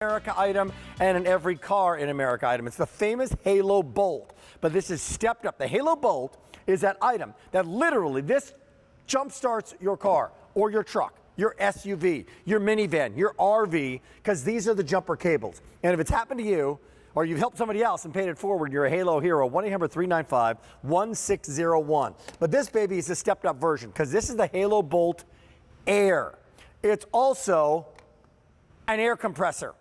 America item and an every car in America item. It's the famous Halo Bolt, but this is stepped up. The Halo Bolt is that item that literally this jump starts your car or your truck, your SUV, your minivan, your RV, because these are the jumper cables. And if it's happened to you, or you've helped somebody else and paid it forward, you're a Halo hero. 1-800-395-1601. But this baby is a stepped up version because this is the Halo Bolt Air. It's also an air compressor.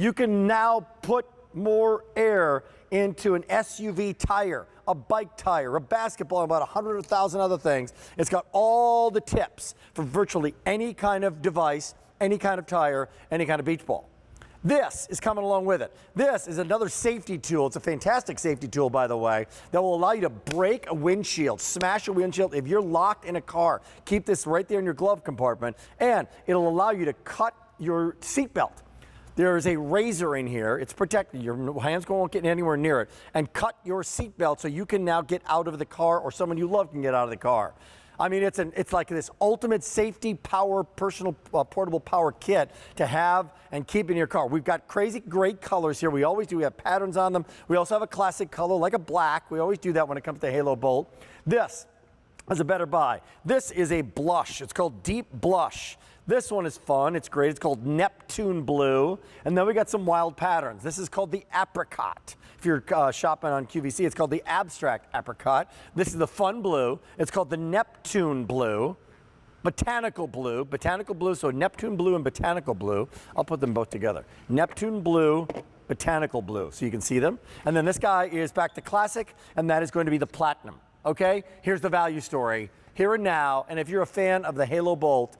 You can now put more air into an SUV tire, a bike tire, a basketball, about 100,000 other things. It's got all the tips for virtually any kind of device, any kind of tire, any kind of beach ball. This is coming along with it. This is another safety tool. It's a fantastic safety tool, by the way, that will allow you to break a windshield, smash a windshield. If you're locked in a car, keep this right there in your glove compartment, and it'll allow you to cut your seatbelt. There is a razor in here. It's protected. Your hands won't get anywhere near it. And cut your seatbelt so you can now get out of the car, or someone you love can get out of the car. I mean, it's like this ultimate safety power, personal portable power kit to have and keep in your car. We've got crazy great colors here. We always do. We have patterns on them. We also have a classic color like a black. We always do that when it comes to Halo Bolt. This is a better buy. This is a blush. It's called Deep Blush. This one is fun. It's great. It's called Neptune Blue. And then we got some wild patterns. This is called the Apricot. If you're shopping on QVC, it's called the Abstract Apricot. This is the Fun Blue. It's called the Neptune Blue. Botanical Blue. Botanical Blue, so Neptune Blue and Botanical Blue. I'll put them both together. Neptune Blue, Botanical Blue, so you can see them. And then this guy is back to classic, and that is going to be the Platinum. Okay? Here's the value story, here and now. And if you're a fan of the Halo Bolt,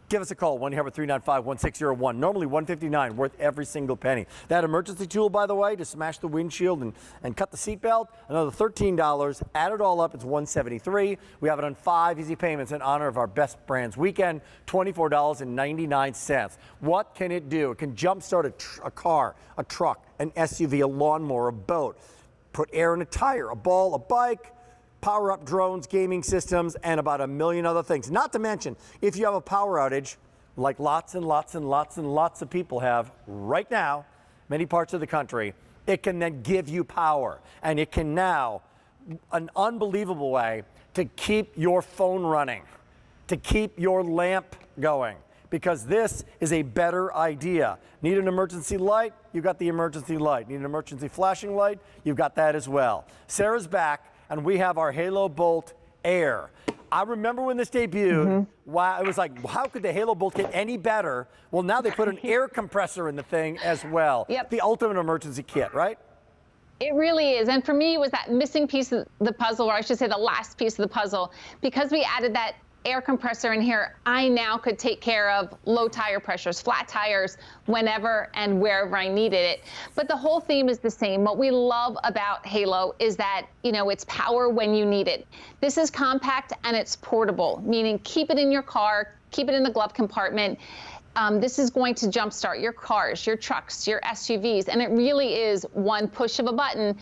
give us a call, 1-800-395-1601. Normally $159, worth every single penny. That emergency tool, by the way, to smash the windshield and cut the seatbelt, another $13. Add it all up, it's $173. We have it on 5 easy payments in honor of our Best Brands Weekend, $24.99. What can it do? It can jumpstart a car, a truck, an SUV, a lawnmower, a boat, put air in a tire, a ball, a bike, power up drones, gaming systems, and about a million other things. Not to mention, if you have a power outage, like lots and lots and lots and lots of people have right now, many parts of the country, it can then give you power. And it can now, an unbelievable way to keep your phone running, to keep your lamp going, because this is a better idea. Need an emergency light? You've got the emergency light. Need an emergency flashing light? You've got that as well. Sarah's back, and we have our Halo Bolt Air. I remember when this debuted, wow, it was like, how could the Halo Bolt get any better? Well, now they put an air compressor in the thing as well. Yep. The ultimate emergency kit, right? It really is. And for me, it was that missing piece of the puzzle, or I should say the last piece of the puzzle. Because we added that air compressor in here, I now could take care of low tire pressures, flat tires, whenever and wherever I needed it. But the whole theme is the same. What we love about Halo is that, you know, it's power when you need it. This is compact and it's portable, meaning keep it in your car, keep it in the glove compartment. This is going to jumpstart your cars, your trucks, your SUVs, and it really is one push of a button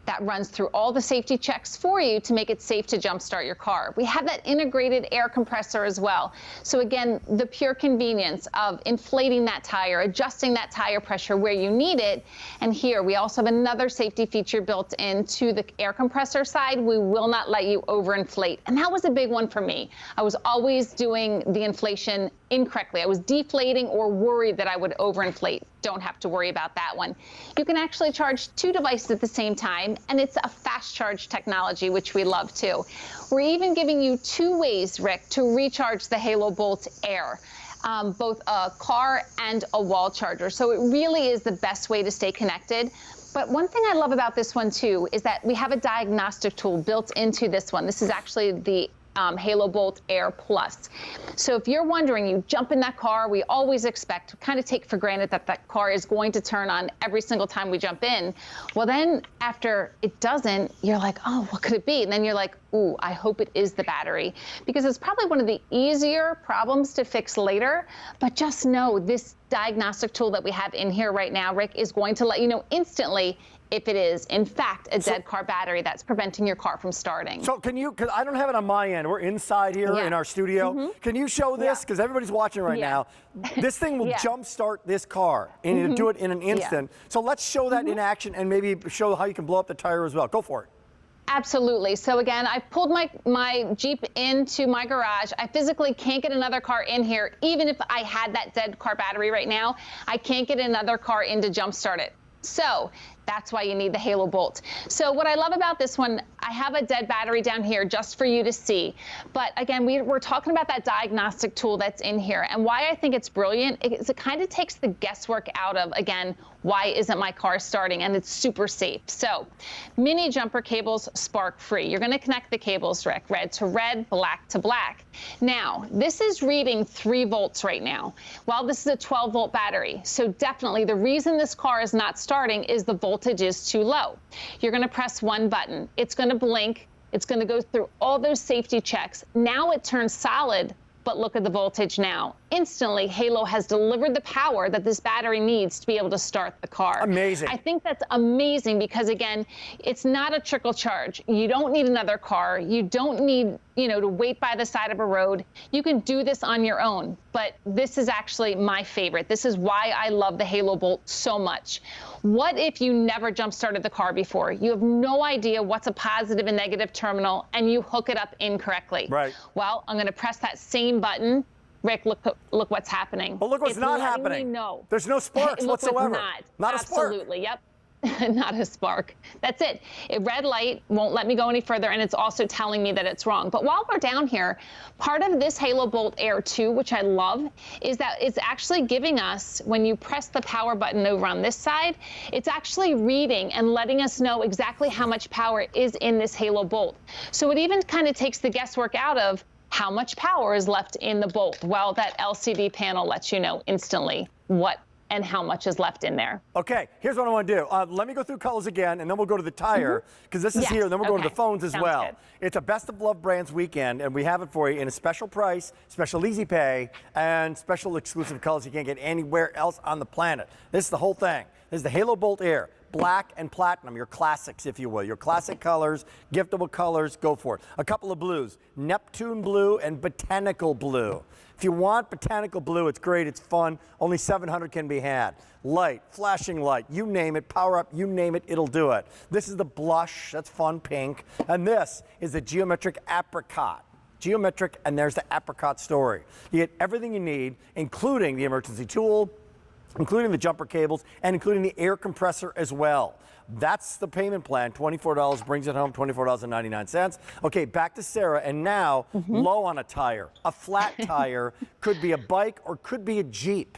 that runs through all the safety checks for you to make it safe to jumpstart your car. We have that integrated air compressor as well. So again, the pure convenience of inflating that tire, adjusting that tire pressure where you need it. And here we also have another safety feature built into the air compressor side. We will not let you overinflate. And that was a big one for me. I was always doing the inflation incorrectly. I was deflating or worried that I would overinflate. Don't have to worry about that one. You can actually charge 2 devices at the same time, and it's a fast charge technology, which we love too. We're even giving you 2 ways, Rick, to recharge the Halo Bolt Air, both a car and a wall charger. So it really is the best way to stay connected. But one thing I love about this one too is that we have a diagnostic tool built into this one. This is actually the Halo Bolt Air Plus. So if you're wondering, you jump in that car, we always expect, kind of take for granted that that car is going to turn on every single time we jump in. Well, then after it doesn't, you're like, oh, what could it be? And then you're like, ooh, I hope it is the battery, because it's probably one of the easier problems to fix later. But just know this diagnostic tool that we have in here right now, Rick, is going to let you know instantly if it is, in fact, a dead car battery that's preventing your car from starting. So can you, because I don't have it on my end, we're inside here in our studio. Can you show this? Because everybody's watching right now. This thing will jumpstart this car and it'll do it in an instant. So let's show that in action and maybe show how you can blow up the tire as well. Go for it. Absolutely. So again, I pulled my Jeep into my garage. I physically can't get another car in here. Even if I had that dead car battery right now, I can't get another car in to jumpstart it. So that's why you need the Halo Bolt. So what I love about this one, I have a dead battery down here just for you to see. But again, we're talking about that diagnostic tool that's in here. And why I think it's brilliant is it kind of takes the guesswork out of, again, why isn't my car starting? And it's super safe. So mini jumper cables spark free. You're going to connect the cables, Rick, red to red, black to black. Now, this is reading 3 volts right now. Well, this is a 12-volt battery. So definitely the reason this car is not starting is the voltage is too low. You're going to press one button. It's going to blink. It's going to go through all those safety checks. Now it turns solid, but look at the voltage now. Instantly, Halo has delivered the power that this battery needs to be able to start the car. Amazing. I think that's amazing because, again, it's not a trickle charge. You don't need another car. You don't need, to wait by the side of a road. You can do this on your own, but this is actually my favorite. This is why I love the Halo Bolt so much. What if you never jump-started the car before? You have no idea what's a positive and negative terminal, and you hook it up incorrectly. Right. Well, I'm going to press that same button. Rick, look what's happening. Well, look what's not happening. No. There's no sparks whatsoever. Not a spark. Absolutely, yep. Not a spark. That's it. A red light won't let me go any further, and it's also telling me that it's wrong. But while we're down here, part of this Halo Bolt Air 2, which I love, is that it's actually giving us, when you press the power button over on this side, it's actually reading and letting us know exactly how much power is in this Halo Bolt. So it even kind of takes the guesswork out of how much power is left in the Bolt. Well, that LCD panel lets you know instantly what and how much is left in there. Okay, here's what I want to do. Let me go through colors again, and then we'll go to the tire, because this is here, and then we'll go to the phones as well. Good. It's a Best of Love Brands weekend, and we have it for you in a special price, special easy pay, and special exclusive colors you can't get anywhere else on the planet. This is the whole thing. This is the Halo Bolt Air. Black and platinum, your classics, if you will. Your classic colors, giftable colors, go for it. A couple of blues, Neptune blue and botanical blue. If you want botanical blue, it's great, it's fun. Only 700 can be had. Light, flashing light, you name it, power up, you name it, it'll do it. This is the blush, that's fun, pink. And this is the geometric apricot. Geometric, and there's the apricot story. You get everything you need, including the emergency tool, including the jumper cables, and including the air compressor as well. That's the payment plan. $24 brings it home, $24.99. Okay, back to Sarah, and now low on a tire. A flat tire could be a bike or could be a Jeep.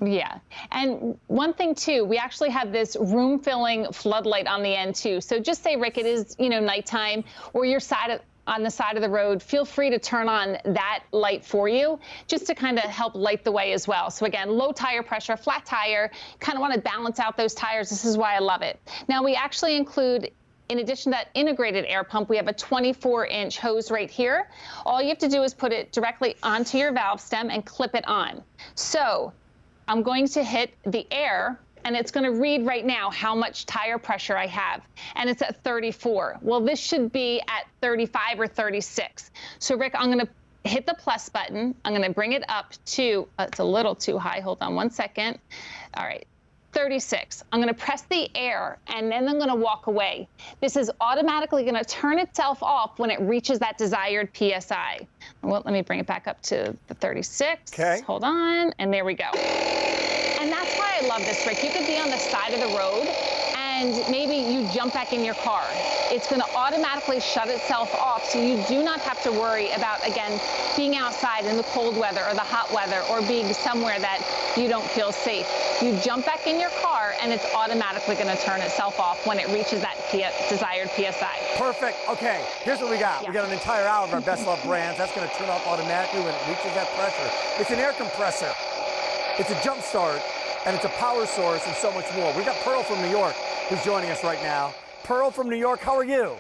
Yeah, and one thing too, we actually have this room-filling floodlight on the end too. So just say, Rick, it is nighttime, or you're on the side of the road, feel free to turn on that light for you, just to kind of help light the way as well. So again, low tire pressure, flat tire, kind of want to balance out those tires. This is why I love it. Now we actually include, in addition to that integrated air pump, we have a 24-inch hose right here. All you have to do is put it directly onto your valve stem and clip it on. So I'm going to hit the air, and it's going to read right now how much tire pressure I have, and it's at 34. Well, this should be at 35 or 36. So Rick, I'm going to hit the plus button. I'm going to bring it up to, it's a little too high. Hold on one second. All right. 36. I'm going to press the air, and then I'm going to walk away. This is automatically going to turn itself off when it reaches that desired PSI. Well, let me bring it back up to the 36. Okay. Hold on, and there we go. And that's why I love this, Rick. You could be on the side of the road, and maybe you jump back in your car. It's going to automatically shut itself off, so you do not have to worry about, again, being outside in the cold weather or the hot weather, or being somewhere that you don't feel safe. You jump back in your car, and it's automatically going to turn itself off when it reaches that desired PSI. Perfect. Okay, here's what we got. We got an entire hour of our Best Love Brands. That's going to turn off automatically when it reaches that pressure. It's an air compressor. It's a jump start, and it's a power source, and so much more. We got Pearl from New York who's joining us right now. Pearl from New York, how are you?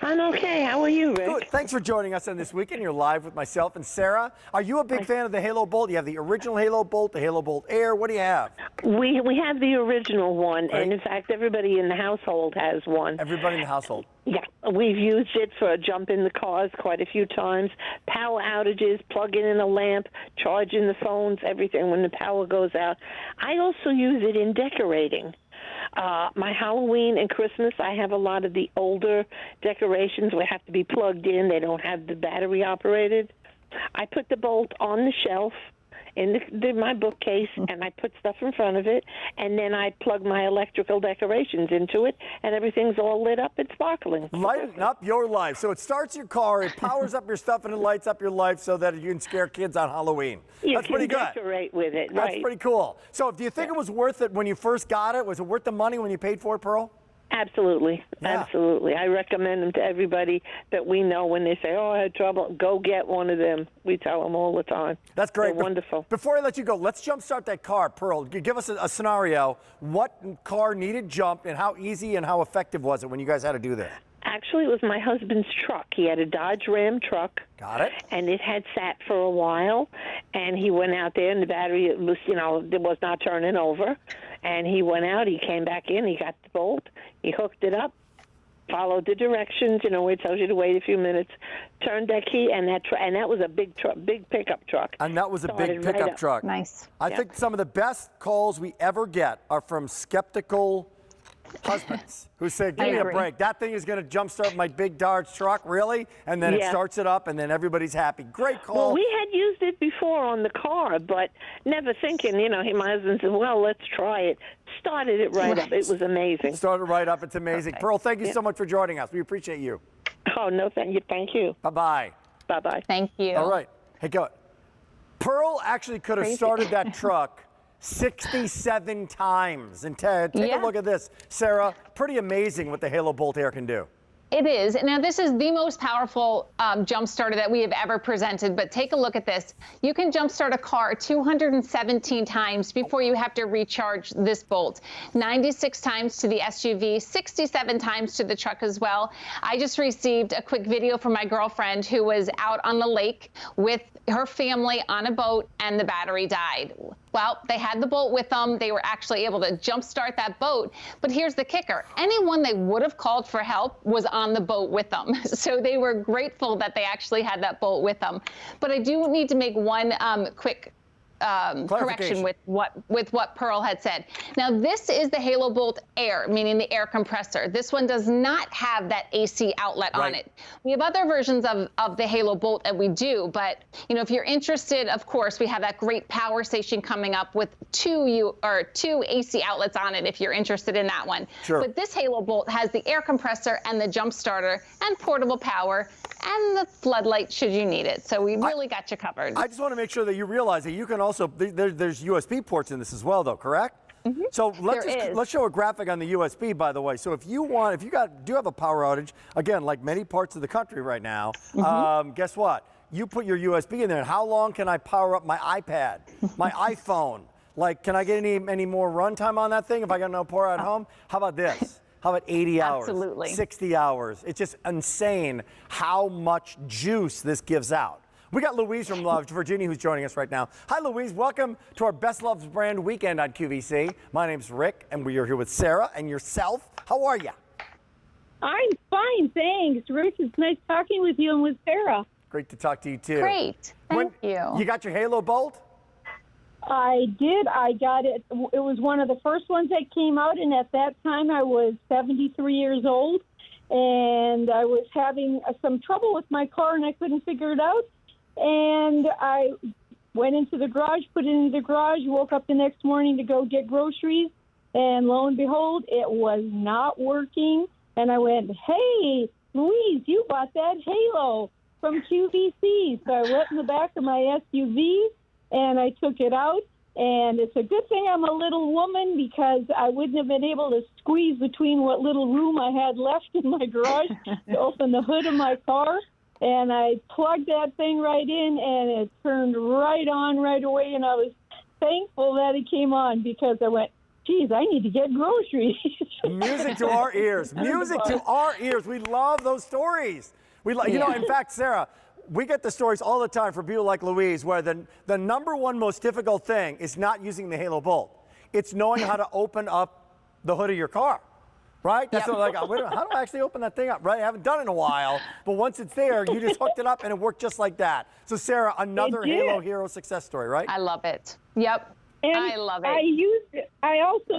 I'm okay. How are you, Rick? Good. Thanks for joining us on This Weekend. You're live with myself and Sarah. Are you a big fan of the Halo Bolt? You have the original Halo Bolt, the Halo Bolt Air. What do you have? We have the original one, Great. and in fact, everybody in the household has one. Everybody in the household. Yeah, we've used it for a jump in the cars quite a few times. Power outages, plugging in a lamp, charging the phones, everything when the power goes out. I also use it in decorating. My Halloween and Christmas, I have a lot of the older decorations where have to be plugged in. They don't have the battery operated. I put the Bolt on the shelf in my bookcase, and I put stuff in front of it, and then I plug my electrical decorations into it, and everything's all lit up and sparkling. Lighten up your life. So it starts your car, it powers up your stuff, and it lights up your life so that you can scare kids on Halloween. That's pretty good. You can decorate with it, right. That's pretty cool. So do you think it was worth it when you first got it? Was it worth the money when you paid for it, Pearl? Absolutely. Yeah. Absolutely. I recommend them to everybody that we know when they say, oh, I had trouble, go get one of them. We tell them all the time. That's great. They're wonderful. Before I let you go, let's jumpstart that car. Pearl, give us a scenario. What car needed jumped, and how easy and how effective was it when you guys had to do that? Actually, it was my husband's truck. He had a Dodge Ram truck. Got it. And it had sat for a while, and he went out there, and the battery was, it was not turning over. And he went out, he came back in, he got the Bolt, he hooked it up, followed the directions, where it tells you to wait a few minutes, turned that key, and that was a big truck, big pickup truck. And that was a big Started pickup right truck. Nice. I think some of the best calls we ever get are from skeptical husbands who say, give me a agree. break. That thing is going to jumpstart my big Dodge truck, really? And then it Yeah. starts it up, and then everybody's happy. Great call. Well, we had used it before on the car, but never thinking, my husband said, well, let's try it. Started it right up. It was amazing. Started right up. It's amazing. Okay. Pearl, thank you so much for joining us. We appreciate you. Oh, no, thank you. Thank you. Bye-bye. Bye-bye. Thank you. All right. Hey, go. Pearl actually could have Crazy. started that truck 67 times. And take a Yeah. look at this, Sarah. Pretty amazing what the Halo Bolt Air can do. It is. Now, this is the most powerful jump starter that we have ever presented, but take a look at this. You can jump start a car 217 times before you have to recharge this Bolt. 96 times to the SUV, 67 times to the truck as well. I just received a quick video from my girlfriend who was out on the lake with her family on a boat, and the battery died. Well, they had the Bolt with them. They were actually able to jump start that boat. But here's the kicker. Anyone they would have called for help was on the boat with them. So they were grateful that they actually had that Bolt with them. But I do need to make one quick correction with what Pearl had said. Now, this is the Halo Bolt Air, meaning the air compressor. This one does not have that AC outlet on it. We have other versions of the Halo Bolt that we do, but if you're interested, of course, we have that great power station coming up with two AC outlets on it if you're interested in that one. Sure. But this Halo Bolt has the air compressor and the jump starter and portable power and the floodlight should you need it. So we really got you covered. I just want to make sure that you realize that you can also, there's USB ports in this as well, though, correct? Mm-hmm. So let's show a graphic on the USB, by the way. So if you do have a power outage, again, like many parts of the country right now, guess what? You put your USB in there, and how long can I power up my iPad, my iPhone? Like, can I get any more runtime on that thing if I got no power at home? How about this? How about 80 hours? Absolutely. 60 hours? It's just insane how much juice this gives out. We got Louise from Virginia who's joining us right now. Hi, Louise. Welcome to our Best Loves Brand Weekend on QVC. My name's Rick, and we are here with Sarah and yourself. How are you? I'm fine, thanks. Rick, it's nice talking with you and with Sarah. Great to talk to you, too. Great. Thank you. You got your Halo Bolt? I did. I got it. It was one of the first ones that came out, and at that time I was 73 years old, and I was having some trouble with my car, and I couldn't figure it out. And I went into the garage, put it in the garage, woke up the next morning to go get groceries, and lo and behold, it was not working. And I went, hey, Louise, you bought that Halo from QVC. So I went in the back of my SUV, and I took it out. And it's a good thing I'm a little woman because I wouldn't have been able to squeeze between what little room I had left in my garage to open the hood of my car. And I plugged that thing right in, and it turned right on right away. And I was thankful that it came on because I went, geez, I need to get groceries. Music to our ears. Music to our ears. We love those stories. You know, in fact, Sarah, we get the stories all the time from people like Louise where the number one most difficult thing is not using the Halo Bolt. It's knowing how to open up the hood of your car, right? That's what, like, wait a minute, how do I actually open that thing up, right? I haven't done it in a while, but once it's there, you just hooked it up and it worked just like that. So Sarah, another Halo Hero success story, right? I love it. Yep. And I love it. I also